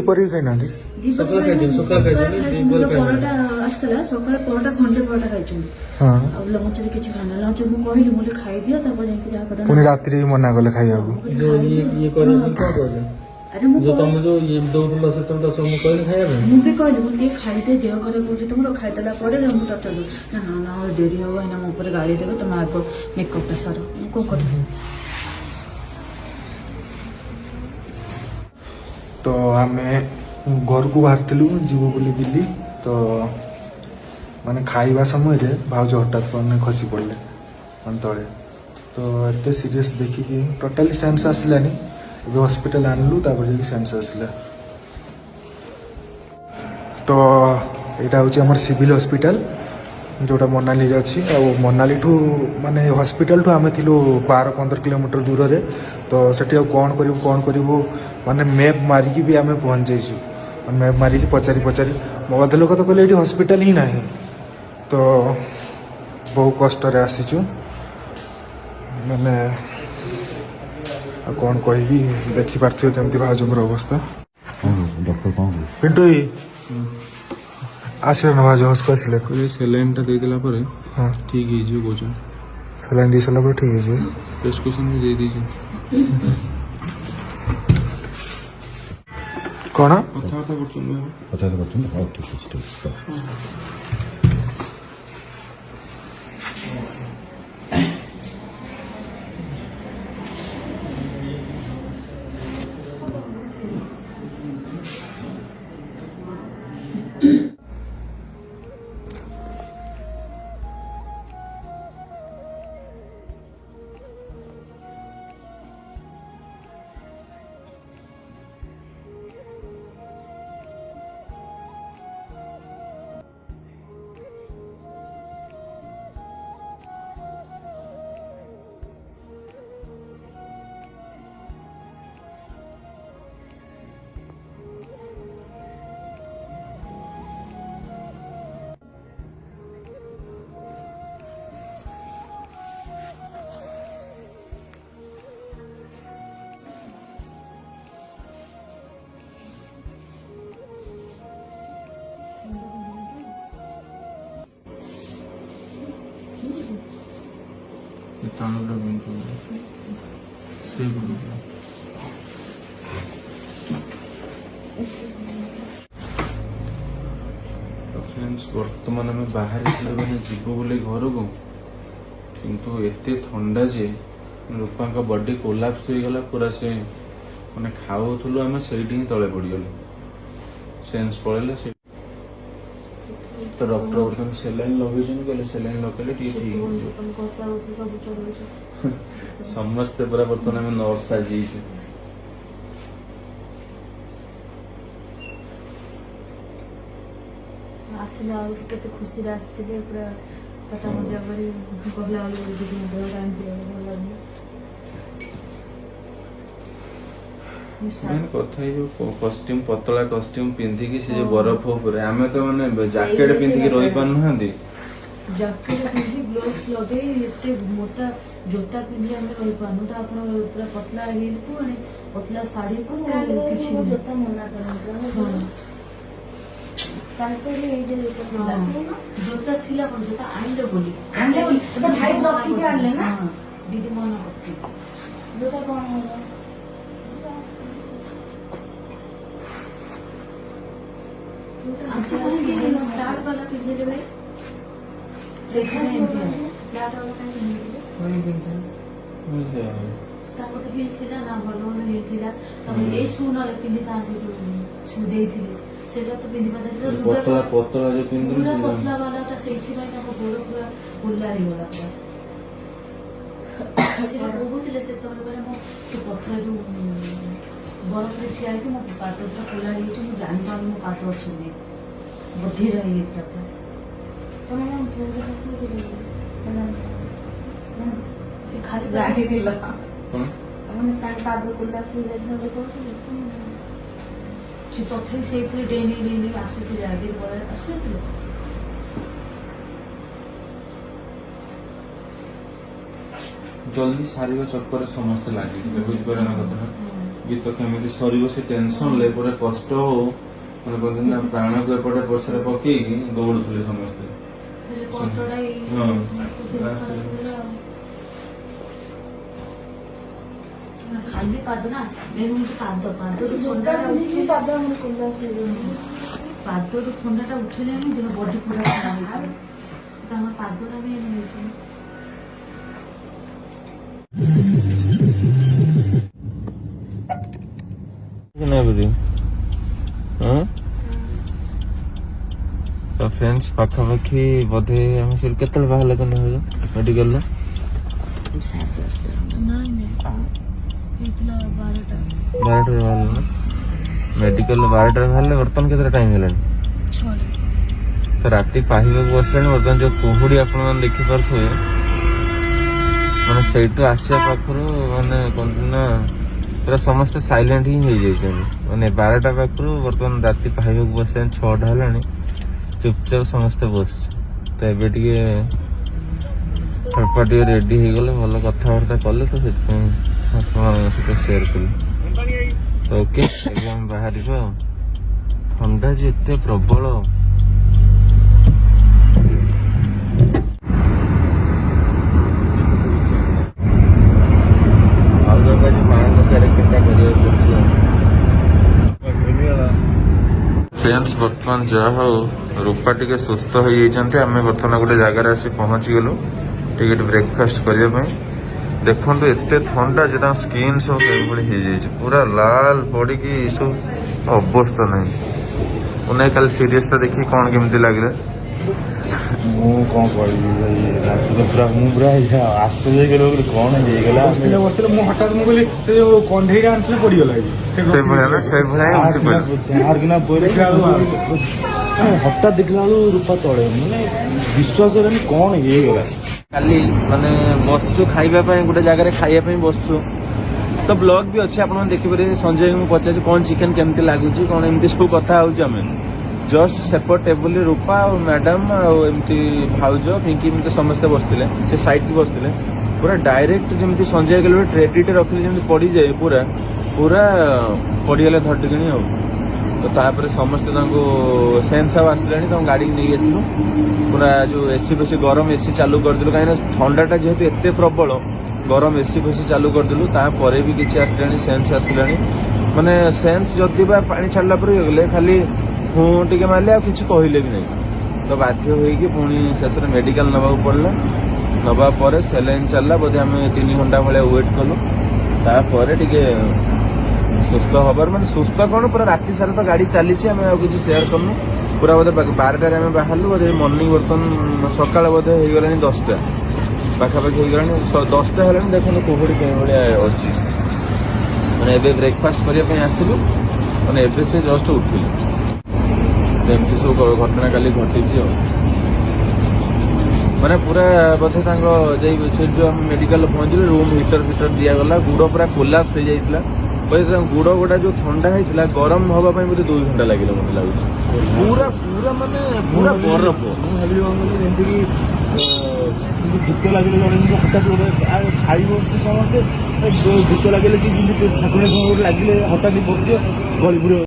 पर खाई ना सकाळ खायचं सकाळ खायचं परोटा आसला सकाळ परोटा खंडे परोटा खाइछन हां अब लंच रे किछ खाना लंच मु कहली मोले खाइ दियो तब जाके जा पड़ा पुनी रात्रि मना गले खाइया जो ये करे कोन कहले अरे मु जो तुम जो ये दौड़ला से तुम सब मु कहले खाइबे मु भी कहली मु के खाइ दे देह करे कहू तुमरो खाइ तला परे मु त चलू ना ना ना और देरी हो ना मु ऊपर गाड़ी देबो तुम आगो मेकअप पे सर को कर तो आम घर को बाहर जीव बोली दिल्ली तो माने खाइबा समय रे भाउज हठात मैंने खसी पड़े मैंने तले तो एत सीरीयस देखिकी टोटाली सेन्स आसलानी ଏବେ हॉस्पिटल आनलु तापर जाके सेन्स आसला तो यहाँ हूँ आम सिविल हॉस्पिटल जोटा मनाली अच्छी आ मनाली ठू माने हॉस्पिटल ठू आम थिलु 12-15 किलोमीटर दूर रे तो सेठी कौन करूँ माने मैप मारिकी भी आम पहुँच जाइछु मैप मारिकी पचारि मो अध लोक तो कहले ये हॉस्पिटल ही नहीं तो बहु कष्ट आसीचु मैंने कौन कहि देखिपार जमी भाजर अवस्था डॉक्टर कौन पिंटू आसिल ना भाज हस आसिले सेलाइन टा दे दिला परे हाँ ठीक है जो कोचो सेलाइन दी सारा ठीक है प्रेस्क्रिप्शन भी दे दीजिए कौन कथाबार्ता कर वर्तमान आम बाहर मैंने जीव बोले घर को किंतु एते ठंडा जे रूपा बॉडी कोलाप्स हो गला पूरा से मैंने खाऊलु आम से तले पड़गलु सेन्स पड़े से तो डॉक्टर बर्तमान सेलाइन लगे कहले सेलाइन लगे ठीक समस्ते पूरा बर्तमान आम नर्स साजी आसिला और केते खुशी रे आस्तिले पूरा पटा मजा करी कहला वाली दीदी देव टाइम दिया भला मैंने कथा जो कॉस्ट्यूम पतला कॉस्ट्यूम पिंधि की से बरफ ऊपर आमे तो माने जैकेट पिंधि की रही पान नहंदी जैकेट पिंधि ग्लोव्स लगे एते मोटा जोता पिंधि हम रही पानु तो आपण पूरा पतला हील को आणि पतला साड़ी को किछि जोता मना करन तांको रे जे जोता थिला कोन जोता आइले बोली तो भाई रखी के आनले ना दीदी मना करती जोता कोन अच्छा फ्लैट वाला पिंधे देबे देखा नहीं फ्लैट वाला काहे पिंधे कोई पिंधे स्टाफ तो हिल थिला ना भलो न हिल थिला तब ए शू न पिंधि ता जो शू देई थिले सेटा तो पिंधि पता से पतला पतला जो पिंधि पूरा पतला वाला ता सेठी भाई ना गोड़ पूरा बुल्ला ही होला पूरा से बहुत ले से तो बड़े मो से पतला जो बरफ रे ठिया कि मो पाटो तो खोला ही जो जानि पाल मो पाटो छने बुद्धि रही है तब हम से खाली गाड़ी दिला हमने तार पादो कुल्ला से देखना देखो ची पथरी से इतनी डेनी आसु की जागी बोले आसु तो जल्दी सारी चक्कर समस्त लगे बुझ पारे ना कथा गीत केमी सर से टेंशन ले पूरा कष्ट हो मैंने कहते ना प्राण को एपटे पछरे पकई दौड़ुले समस्ते ହେଲେ କଷ୍ଟଟା ଏଇ ହଁ। ଖାଲି ପାଦ ନା ମେନ୍ ହଉଛି ପାଦରୁ ଥଣ୍ଡାଟା ଉଠିଲେ ପାଦରୁ ଥଣ୍ଡାଟା ଉଠିଲେ ହିଁ ଦେହ ବଡି ପୁରା ଥଣ୍ଡା ହେଇଯିବ ଆମ ପାଦଟା ବି ହେଇଛି तो फ्रेंड्स पाखापाखि बोधे आम से केत बाहर मेडिकल बारटा मेडिकल 12 बाहर बर्तमान केत टाइम है तो राति पाहिबा बसला बर्तमान जो कुहुड़ी आप देखिपे मैंने सहीठू आसिया पाखर माने कहना पूरा समस्ते साइलेंट ही हो जाए मैंने 12टा पाखर बर्तमान राति पाहिबा बसला 6टा है चुपचाप समस्ते बस तो एबे थोड़ा रेडी हो गले भल कथबार्ता कले तो सहित सेयार कले तो ओके हम बाहर ठंडा जी एत प्रबल फ्रेंड्स बर्तमान जहा हो रूपा टी सुस्थ हो आम बर्तमान गोटे जगार आसी पहुंची गलु टिके ब्रेकफास्ट करने देखो एत ठंडा जो स्किन सब पूरा लाल पड़ी सब अवस्था ना उन्हें कल सीरीज देखी कौन केमती लगे कौन कह पूरा मुझे आश्चर्य कौन हो हठात मुझे कंधे पड़गला हठात देखला रूपा तले मैंने विश्वास कौन होगा काली माने बसचु खाइबा पई गोटे जगह खाइबा पई बसचु तो ब्लॉग भी अच्छे आप देखिपारे संजय को पचार कौन चिकेन केमती लगुच कौन एमती सब कथा आम जस्ट सेपट टेबुल रूपा और मैडम आमती भाउज पिंकी एमती समस्ते बसते से साइड की बसते पूरा डायरेक्ट जमी संजय गले ट्रेडिटे रखिले जमी पड़ जाए पूरा पूरा पड़गले धटिकी तो तापर समस्ते सेन्स आसला गाड़ी नहीं आसलु पूरा जो एसी फेसी गरम एसी चालू करदेलु कहीं ठंडाटा जेहेतु एत प्रबल गरम एसी फेसी चालू करदेलु तापर भी किसी आसला सेन्स आसला माने सेन्स जदि बा पानी छाड़ला पर गले खाली हूँ टिके मारे आ किसी कहले भी नहीं तो बाध्य होगी पुणी शेष मेडिकल नवा पड़ला नवा पर सेलाइन चलला बोधे आम 3 घंटा भाया वेट कलु तापर टिके सुस्थ हबार माने सुस्थ कौन पूरा राति सारा तो गाड़ी चली किसी सेयार करनु पूरा बोधे 12टार आम बाहर बोधे मर्निंग बर्तमान सका बोधे हो गला 10टा पाखापाखि हो गला 10टा है देखो कुहुड़ी कहीं भाया अच्छी मैंने एवं ब्रेकफास्ट करने आसलु मैंने एवं से जस्ट उठिलु एमती सब घटना काली घटी मैंने पूरा बोधे जो आम मेडिकल पहुंचल रूम हिटर फिटर दिगला गुड़ पूरा कोलाप्स हो जाता बोधे गुड़ गुड़ा जो ठंडा होता गरम हाँपाई बोधे 2 घंटा लगे मत लगे पूरा पूरा माने पूरा बरफ भूत लगे हठात खाई बस समस्ते भूत लगे कि ठाकुर लगे हठात बस गली